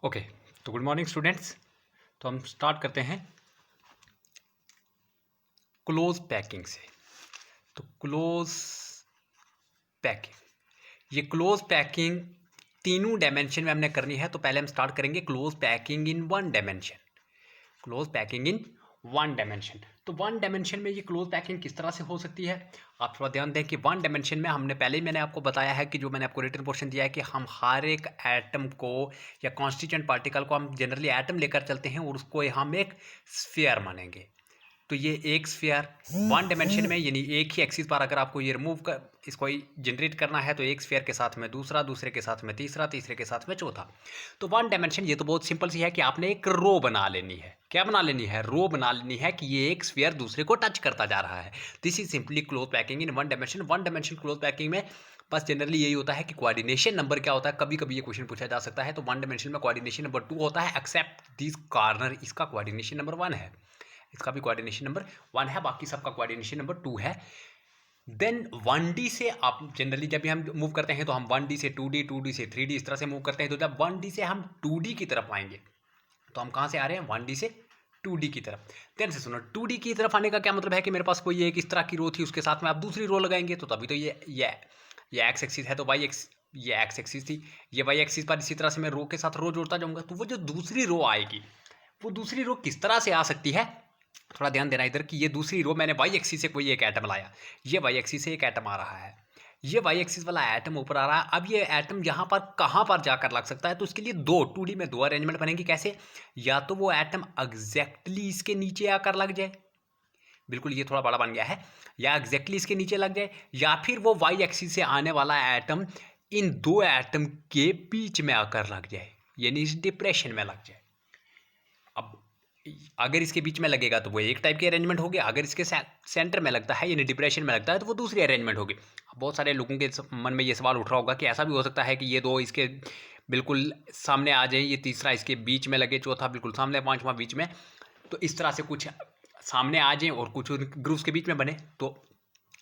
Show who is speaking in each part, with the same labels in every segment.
Speaker 1: Okay. तो good morning students. तो हम स्टार्ट करते हैं क्लोज पैकिंग से। तो क्लोज पैकिंग, ये क्लोज पैकिंग तीनों डायमेंशन में हमने करनी है। तो पहले हम स्टार्ट करेंगे close packing in one dimension. Close packing in one dimension. तो वन डायमेंशन में ये क्लोज पैकिंग किस तरह से हो सकती है, आप थोड़ा ध्यान दें कि वन डायमेंशन में मैंने आपको बताया है कि जो मैंने आपको रिटन पोर्शन दिया है कि हम हर एक एटम को या कॉन्स्टिट्यूएंट पार्टिकल को हम जनरली एटम लेकर चलते हैं और उसको हम एक स्फीयर मानेंगे। तो ये एक स्फीयर वन डायमेंशन में, यानी एक ही एक्सिस पर अगर आपको ये रिमूव कर इसको जनरेट करना है तो एक स्फीयर के साथ में दूसरा, दूसरे के साथ में तीसरा, तीसरे के साथ में चौथा। तो वन डायमेंशन ये तो बहुत सिंपल सी है कि आपने एक रो बना लेनी है। क्या बना लेनी है? रो बना लेनी है कि ये एक स्फीयर दूसरे को टच करता जा रहा है। This is simply close packing in one dimension. One dimension close packing में बस जनरली यही होता है कि कोऑर्डिनेशन नंबर क्या होता है। कभी कभी ये क्वेश्चन पूछा जा सकता है। तो वन डायमेंशन में कोऑर्डिनेशन नंबर 2 होता है, एक्सेप्ट दिस कॉर्नर, इसका कोऑर्डिनेशन नंबर 1 है, इसका भी कोऑर्डिनेशन नंबर 1 है, बाकी सबका कोऑर्डिनेशन नंबर 2 है। देन 1D से आप जनरली जब भी हम मूव करते हैं तो हम 1D से 2D, 2D से 3D इस तरह से मूव करते हैं। तो जब 1D से हम 2D की तरफ आएंगे तो हम कहाँ से आ रहे हैं? 1D से 2D की तरफ। ध्यान से सुनो, 2D की तरफ आने का क्या मतलब है कि मेरे पास कोई एक इस तरह की रो थी, उसके साथ में आप दूसरी रो लगाएंगे तो तभी तो ये एक्स एक्सिस है, तो वाई एक्स, ये एक्स एक्सिस थी, ये वाई एक्सिस पर इसी तरह से मैं रो के साथ रो जोड़ता जाऊंगा। तो वो जो दूसरी रो आएगी, वो दूसरी रो किस तरह से आ सकती है, थोड़ा ध्यान देना इधर कि ये दूसरी रो मैंने वाई एक्सिस से कोई एक एटम लाया, ये वाई एक्सिस से एक एटम आ रहा है, ये वाई एक्सिस वाला एटम ऊपर आ रहा है। अब ये एटम यहाँ पर कहाँ पर जाकर लग सकता है? तो इसके लिए 2D में 2 अरेंजमेंट बनेंगे। कैसे? या तो वो एटम एग्जैक्टली इसके नीचे आकर लग जाए, बिल्कुल ये थोड़ा बड़ा बन गया है, या एग्जैक्टली इसके नीचे लग जाए, या फिर वो वाई एक्सिस से आने वाला एटम इन 2 एटम के बीच में आकर लग जाए, यानी इस डिप्रेशन में लग जाए। अब अगर इसके बीच में लगेगा तो वो एक टाइप की अरेंजमेंट होगी, अगर इसके सेंटर में लगता है यानी डिप्रेशन में लगता है तो वो दूसरी अरेंजमेंट होगी। बहुत सारे लोगों के मन में ये सवाल उठ रहा होगा कि ऐसा भी हो सकता है कि ये 2 इसके बिल्कुल सामने आ जाए, ये तीसरा इसके बीच में लगे, चौथा बिल्कुल सामने, पांचवा बीच में। तो इस तरह से कुछ सामने आ जाए और कुछ ग्रुप्स के बीच में बने। तो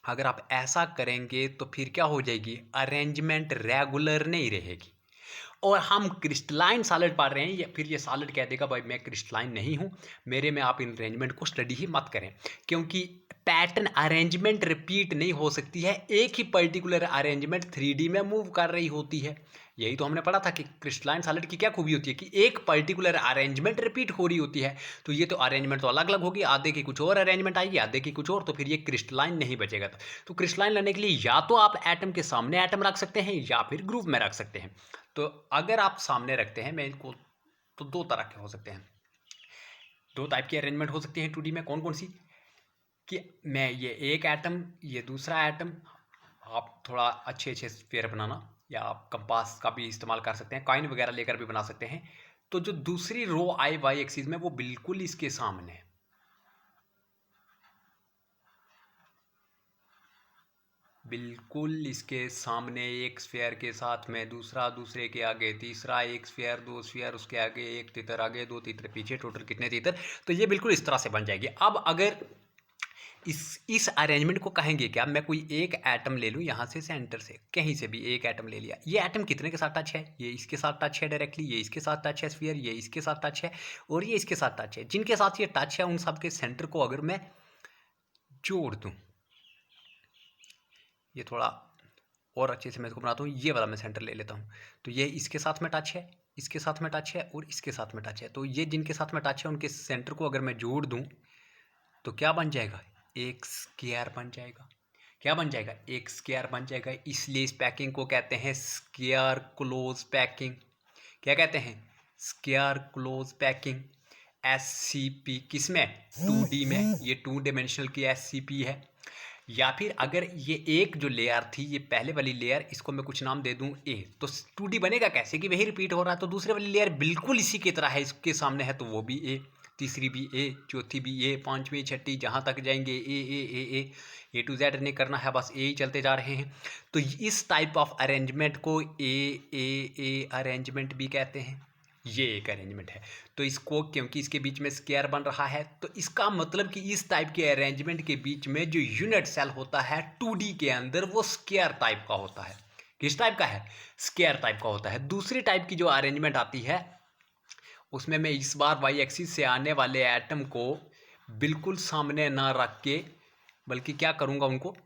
Speaker 1: अगर आप ऐसा करेंगे तो फिर क्या हो जाएगी? अरेंजमेंट रेगुलर नहीं रहेगी और हम क्रिस्टलाइन सॉलिड पढ़ रहे हैं, या फिर ये सॉलिड कह देगा भाई मैं क्रिस्टलाइन नहीं हूँ, मेरे में आप इन अरेंजमेंट को स्टडी ही मत करें, क्योंकि पैटर्न अरेंजमेंट रिपीट नहीं हो सकती है। एक ही पर्टिकुलर अरेंजमेंट 3D में मूव कर रही होती है। यही तो हमने पढ़ा था कि क्रिस्टलाइन सॉलिड की क्या खूबी होती है कि एक पर्टिकुलर अरेंजमेंट रिपीट हो रही होती है। तो ये तो अरेंजमेंट तो अलग अलग होगी, आधे की कुछ और अरेंजमेंट आएगी, आधे की कुछ और, तो फिर ये क्रिस्टलाइन नहीं बचेगा। तो क्रिस्टलाइन लाने के लिए या तो आप एटम के सामने एटम रख सकते हैं या फिर ग्रुप में रख सकते हैं। तो अगर आप सामने रखते हैं मैं इनको, तो 2 तरह के हो सकते हैं, 2 टाइप की अरेंजमेंट हो सकती है 2D में। कौन कौन सी? कि मैं ये एक एटम, ये दूसरा एटम, आप थोड़ा अच्छे अच्छे स्फीयर बनाना, या आप कंपास का भी इस्तेमाल कर सकते हैं, कॉइन वगैरह लेकर भी बना सकते हैं। तो जो दूसरी रो आई वाई एक्सिस में वो बिल्कुल इसके सामने है, बिल्कुल इसके सामने एक स्फीयर के साथ में दूसरा, दूसरे के आगे तीसरा, एक स्फीयर, 2 स्फीयर, उसके आगे एक तीतर आगे, 2 तीतर पीछे, टोटल कितने तीतर? तो ये बिल्कुल इस तरह से बन जाएगी। अब अगर इस अरेंजमेंट को कहेंगे क्या? मैं कोई एक एटम ले लूँ यहाँ से, सेंटर से कहीं से भी एक एटम ले लिया, ये एटम कितने के साथ टच है? ये इसके साथ टच है डायरेक्टली, ये इसके साथ टच है स्फीयर, ये इसके साथ टच है और ये इसके साथ टच है। जिनके साथ ये टच है उन सब के सेंटर को अगर मैं जोड़ दूँ, ये थोड़ा और अच्छे से मैं इसको बनाता हूँ, ये वाला मैं सेंटर ले लेता हूँ। तो ये इसके साथ में टच है, इसके साथ में टच है और इसके साथ में टच है। तो ये जिनके साथ में टच है उनके सेंटर को अगर मैं जोड़ दूँ तो क्या बन जाएगा? एक स्क्वायर बन जाएगा। क्या बन जाएगा? एक स्क्वायर बन जाएगा। इसलिए इस पैकिंग को कहते हैं स्क्वायर क्लोज पैकिंग। क्या कहते हैं? Square close packing, SCP। किसमें? 2D में। ये 2 डायमेंशनल की SCP है। या फिर अगर ये एक जो लेयर थी, ये पहले वाली लेयर, इसको मैं कुछ नाम दे दूं A, तो 2D बनेगा कैसे कि वही रिपीट हो रहा है। तो दूसरे वाली लेयर बिल्कुल इसी की तरह है, इसके सामने है तो वो भी A, तीसरी भी A, चौथी भी A, पांचवी छठी जहाँ तक जाएंगे A to Z नहीं करना है, बस A ही चलते जा रहे हैं। तो इस टाइप ऑफ अरेंजमेंट को A अरेंजमेंट भी कहते हैं। ये एक अरेंजमेंट है। तो इसको, क्योंकि इसके बीच में स्क्वायर बन रहा है, तो इसका मतलब कि इस टाइप के अरेंजमेंट के बीच में जो यूनिट सेल होता है 2D के अंदर, वो स्क्वायर टाइप का होता है। किस टाइप का है? स्क्वायर टाइप का होता है। दूसरी टाइप की जो अरेंजमेंट आती है उसमें मैं इस बार वाई एक्सिस से आने वाले एटम को बिल्कुल सामने ना रख के बल्कि क्या करूँगा, उनको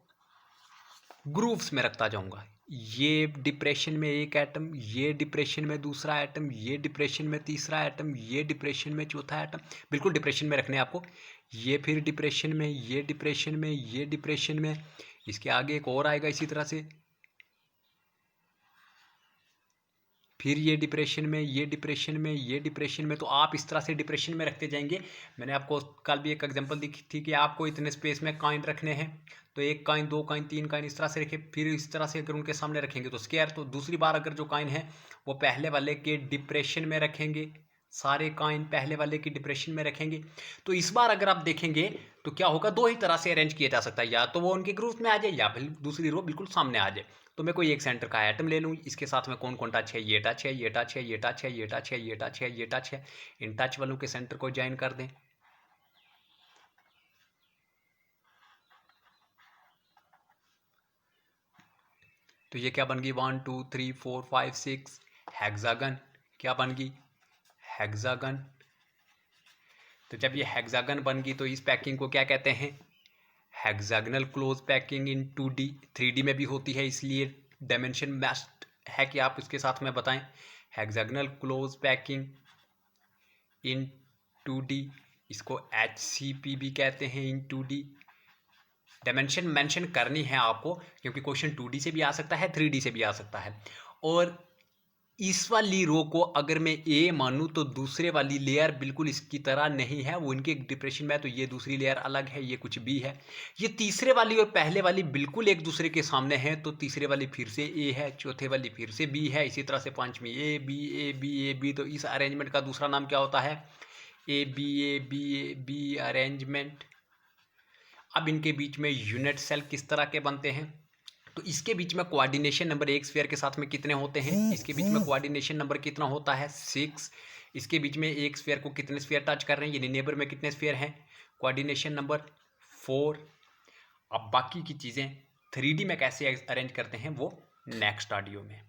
Speaker 1: ग्रूव्स में रखता जाऊँगा। ये डिप्रेशन में एक एटम, ये डिप्रेशन में दूसरा एटम, ये डिप्रेशन में तीसरा एटम, ये डिप्रेशन में चौथा एटम, बिल्कुल डिप्रेशन में रखने हैं आपको। ये फिर डिप्रेशन में, ये डिप्रेशन में, ये डिप्रेशन में, इसके आगे एक और आएगा इसी तरह से, फिर ये डिप्रेशन में, ये डिप्रेशन में, ये डिप्रेशन में। तो आप इस तरह से डिप्रेशन में रखते जाएंगे। मैंने आपको कल भी एक एग्जांपल दी थी कि आपको इतने स्पेस में कॉइन रखने हैं, तो एक कॉइन, दो कॉइन, तीन कॉइन इस तरह से रखे। फिर इस तरह से अगर उनके सामने रखेंगे तो स्क्वायर। तो दूसरी बार अगर जो कॉइन है वो पहले वाले के डिप्रेशन में रखेंगे, सारे कॉइन पहले वाले की डिप्रेशन में रखेंगे। तो इस बार अगर आप देखेंगे तो क्या होगा, दो ही तरह से अरेंज किया जा सकता है, या तो वो उनके ग्रुप में आ जाए या फिर दूसरी रो बिल्कुल सामने आ जाए। तो मैं कोई एक सेंटर का एटम ले लूँ, इसके साथ में कौन कौन टच है, ये टच है, ये टच है, ये टच है, ये टच है, ये टच है, ये टच है। इन टच वालों के सेंटर को ज्वाइन कर दें। तो ये क्या बन गई, 1 2 3 4 5 6 हेक्सागन। क्या बन गई, हेक्सागन। तो जब ये हेक्सागन बन गई तो इस पैकिंग को क्या कहते हैं, hexagonal close packing in 2D। 3D में भी होती है, इसलिए डायमेंशन मस्ट है कि आप इसके साथ में बताएं। Hexagonal close packing in 2D, इसको HCP भी कहते हैं, इन 2D। डायमेंशन मेंशन करनी है आपको, क्योंकि क्वेश्चन 2D से भी आ सकता है, 3D से भी आ सकता है। और इस वाली रो को अगर मैं ए मानूँ तो दूसरे वाली लेयर बिल्कुल इसकी तरह नहीं है, वो इनके डिप्रेशन में है, तो ये दूसरी लेयर अलग है, ये कुछ भी है। ये तीसरे वाली और पहले वाली बिल्कुल एक दूसरे के सामने है, तो तीसरे वाली फिर से ए है, चौथे वाली फिर से बी है, इसी तरह से पांचवी A B A B A B. तो इस अरेंजमेंट का दूसरा नाम क्या होता है, A B A B A B arrangement. अब इनके बीच में यूनिट सेल किस तरह के बनते हैं, तो इसके बीच में कोऑर्डिनेशन नंबर एक स्फीयर के साथ में कितने होते हैं, इसके बीच में कोऑर्डिनेशन नंबर कितना होता है, 6। इसके बीच में एक स्फीयर को कितने स्फीयर टच कर रहे हैं, यानी नेबर में कितने स्फीयर हैं, कोऑर्डिनेशन नंबर 4। अब बाकी की चीज़ें 3D में कैसे अरेंज करते हैं वो नेक्स्ट ऑडियो में।